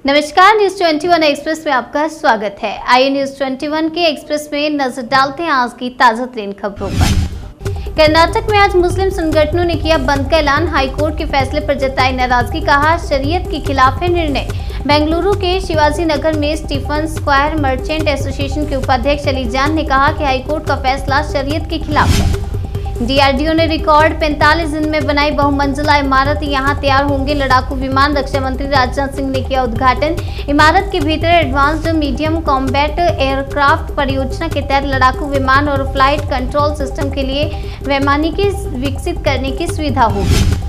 नमस्कार, news 21 express में आपका स्वागत है। आइए न्यूज 21 के एक्सप्रेस में नजर डालते हैं आज की ताजा तरीन खबरों पर। कर्नाटक में आज मुस्लिम संगठनों ने किया बंद का ऐलान। हाईकोर्ट के फैसले पर जताई नाराजगी, कहा शरीयत के खिलाफ है निर्णय। बेंगलुरु के शिवाजी नगर में स्टीफन स्क्वायर मर्चेंट एसोसिएशन के उपाध्यक्ष अली जान ने कहा कि हाईकोर्ट का फैसला शरीयत के खिलाफ है। डीआरडीओ ने रिकॉर्ड 45 दिन में बनाई बहुमंजिला इमारत, यहां तैयार होंगे लड़ाकू विमान। रक्षा मंत्री राजनाथ सिंह ने किया उद्घाटन। इमारत के भीतर एडवांस्ड मीडियम कॉम्बैट एयरक्राफ्ट परियोजना के तहत लड़ाकू विमान और फ्लाइट कंट्रोल सिस्टम के लिए वैमानिकी विकसित करने की सुविधा होगी।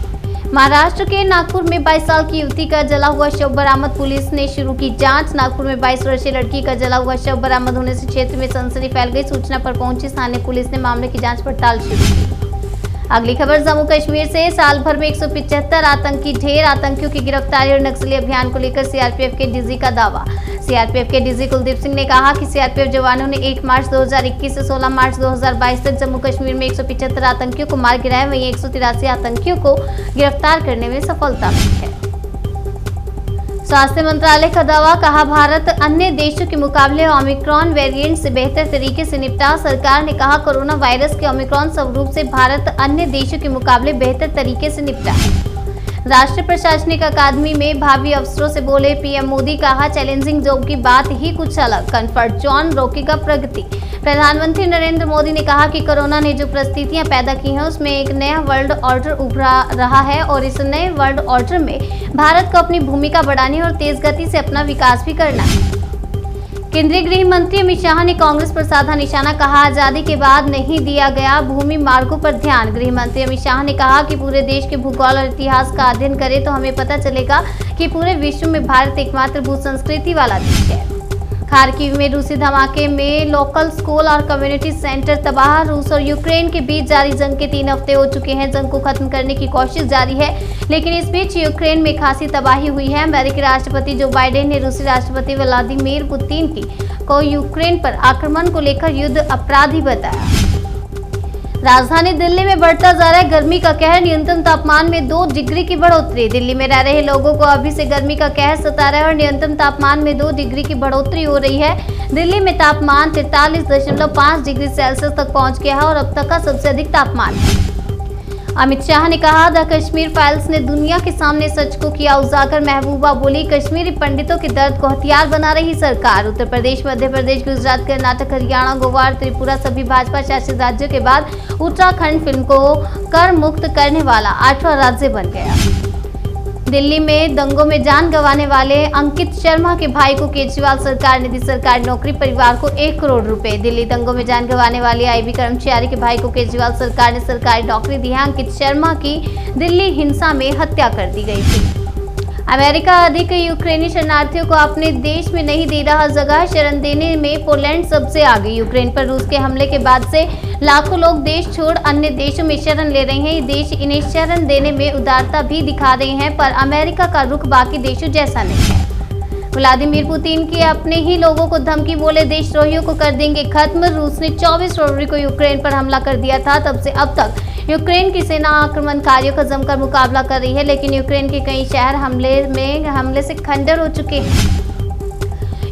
महाराष्ट्र के नागपुर में 22 साल की युवती का जला हुआ शव बरामद, पुलिस ने शुरू की जांच। नागपुर में 22 वर्षीय लड़की का जला हुआ शव बरामद होने से क्षेत्र में सनसनी फैल गई। सूचना पर पहुंची स्थानीय पुलिस ने मामले की जांच पड़ताल शुरू की। अगली खबर जम्मू कश्मीर से। साल भर में 175 आतंकी ढेर, आतंकियों की गिरफ्तारी और नक्सली अभियान को लेकर सीआरपीएफ के डीजी का दावा। सीआरपीएफ के डीजी कुलदीप सिंह ने कहा कि सीआरपीएफ जवानों ने 1 मार्च 2021 से 16 मार्च 2022 तक जम्मू कश्मीर में 175 आतंकियों को मार गिराया। वहीं 183 आतंकियों को गिरफ्तार करने में सफलता मिली है। स्वास्थ्य मंत्रालय का दावा, कहा भारत अन्य देशों के मुकाबले ओमिक्रॉन वेरिएंट से बेहतर तरीके से निपटा। सरकार ने कहा कोरोना वायरस के ओमिक्रॉन स्वरूप से भारत अन्य देशों के मुकाबले बेहतर तरीके से निपटा है। राष्ट्रीय प्रशासनिक अकादमी में भावी अफसरों से बोले पीएम मोदी, कहा चैलेंजिंग जॉब की बात ही कुछ अलग, कंफर्ट जोन रोकेगा प्रगति। प्रधानमंत्री नरेंद्र मोदी ने कहा कि कोरोना ने जो परिस्थितियां पैदा की हैं उसमें एक नया वर्ल्ड ऑर्डर उभरा रहा है और इस नए वर्ल्ड ऑर्डर में भारत को अपनी भूमिका बढ़ानी और तेज गति से अपना विकास भी करना है। केंद्रीय गृह मंत्री अमित शाह ने कांग्रेस पर साधा निशाना, कहा आजादी के बाद नहीं दिया गया भूमि मार्गों पर ध्यान। गृह मंत्री अमित शाह ने कहा कि पूरे देश के भूगोल और इतिहास का अध्ययन करें तो हमें पता चलेगा कि पूरे विश्व में भारत एकमात्र भू संस्कृति वाला देश है। खार्किव में रूसी धमाके में लोकल स्कूल और कम्युनिटी सेंटर तबाह। रूस और यूक्रेन के बीच जारी जंग के 3 हफ्ते हो चुके हैं। जंग को खत्म करने की कोशिश जारी है, लेकिन इस बीच यूक्रेन में खासी तबाही हुई है। अमेरिकी राष्ट्रपति जो बाइडेन ने रूसी राष्ट्रपति व्लादिमीर पुतिन को यूक्रेन पर आक्रमण को लेकर युद्ध अपराधी बताया। राजधानी दिल्ली में बढ़ता जा रहा है गर्मी का कहर, न्यूनतम तापमान में 2 डिग्री की बढ़ोतरी। दिल्ली में रह रहे लोगों को अभी से गर्मी का कहर सता रहा है और न्यूनतम तापमान में 2 डिग्री की बढ़ोतरी हो रही है। दिल्ली में तापमान 43.5 डिग्री सेल्सियस तक पहुंच गया है और अब तक का सबसे अधिक तापमान है। अमित शाह ने कहा द कश्मीर फाइल्स ने दुनिया के सामने सच को किया उजागर। महबूबा बोली कश्मीरी पंडितों के दर्द को हथियार बना रही सरकार। उत्तर प्रदेश, मध्य प्रदेश, गुजरात, कर्नाटक, हरियाणा, गोवा और त्रिपुरा सभी भाजपा शासित राज्यों के बाद उत्तराखंड फिल्म को कर मुक्त करने वाला 8वां राज्य बन गया। दिल्ली में दंगों में जान गंवाने वाले अंकित शर्मा के भाई को केजरीवाल सरकार ने दी सरकारी नौकरी, परिवार को 1 करोड़ रुपए। दिल्ली दंगों में जान गंवाने वाले आईबी कर्मचारी के भाई को केजरीवाल सरकार ने सरकारी नौकरी दी है। अंकित शर्मा की दिल्ली हिंसा में हत्या कर दी गई थी। अमेरिका अधिक यूक्रेनी शरणार्थियों को अपने देश में नहीं दे रहा जगह, शरण देने में पोलैंड सबसे आगे। यूक्रेन पर रूस के हमले के बाद से लाखों लोग देश छोड़ अन्य देशों में शरण ले रहे हैं। ये देश इन्हें शरण देने में उदारता भी दिखा रहे हैं, पर अमेरिका का रुख बाकी देशों जैसा नहीं है। व्लादिमीर पुतिन की अपने ही लोगों को धमकी, बोले देशद्रोहियों को कर देंगे खत्म। रूस ने 24 फरवरी को यूक्रेन पर हमला कर दिया था। तब से अब तक यूक्रेन की सेना आक्रमणकारियों का जमकर मुकाबला कर रही है, लेकिन यूक्रेन के कई शहर हमले से खंडर हो चुके हैं।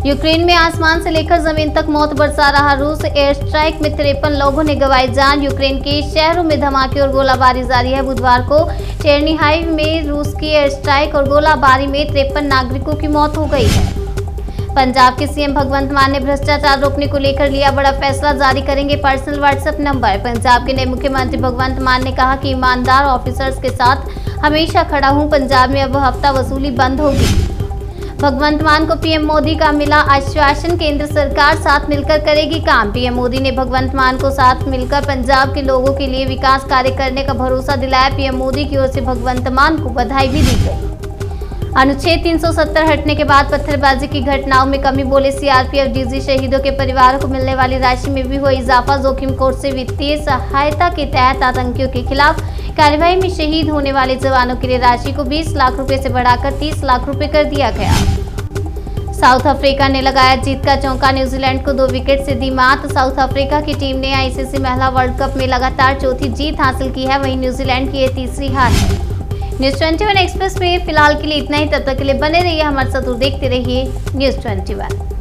यूक्रेन में आसमान से लेकर जमीन तक मौत बरसा रहा रूस। एयर स्ट्राइक में 53 लोगों ने गंवाई जान। यूक्रेन के शहरों में धमाके और गोलाबारी जारी है। बुधवार को चेर्निहाइव में रूस की एयर स्ट्राइक और गोलाबारी में 53 नागरिकों की मौत हो गई है। पंजाब के सीएम भगवंत मान ने भ्रष्टाचार रोकने को लेकर लिया बड़ा फैसला, जारी करेंगे पर्सनल व्हाट्सएप नंबर। पंजाब के नए मुख्यमंत्री भगवंत मान ने कहा कि ईमानदार ऑफिसर्स के साथ हमेशा खड़ा हूं। पंजाब में अब हफ्ता वसूली बंद होगी। भगवंत मान को पीएम मोदी का मिला आश्वासन, केंद्र सरकार साथ मिलकर करेगी काम। पीएम मोदी ने भगवंत मान को साथ मिलकर पंजाब के लोगों के लिए विकास कार्य करने का भरोसा दिलाया। पीएम मोदी की ओर से भगवंत मान को बधाई भी दी गई। अनुच्छेद 370 हटने के बाद पत्थरबाजी की घटनाओं में कमी, बोले सीआरपीएफ डीजी। शहीदों के परिवारों को मिलने वाली राशि में भी हुआ इजाफा। जोखिम कोर्ट से वित्तीय सहायता के तहत आतंकियों के खिलाफ कार्रवाई में शहीद होने वाले जवानों के लिए राशि को 20 लाख रुपए से बढ़ाकर 30 लाख रुपए कर दिया गया। साउथ अफ्रीका ने लगाया जीत का चौका, न्यूजीलैंड को 2 विकेट से दी मात। साउथ अफ्रीका की टीम ने आईसीसी महिला वर्ल्ड कप में लगातार चौथी जीत हासिल की है, वहीं न्यूजीलैंड की यह तीसरी हार है। न्यूज़ 21 एक्सप्रेस में फिलहाल के लिए इतना ही। तब तक के लिए बने रहिए हमारे साथ और देखते रहिए न्यूज़ 21।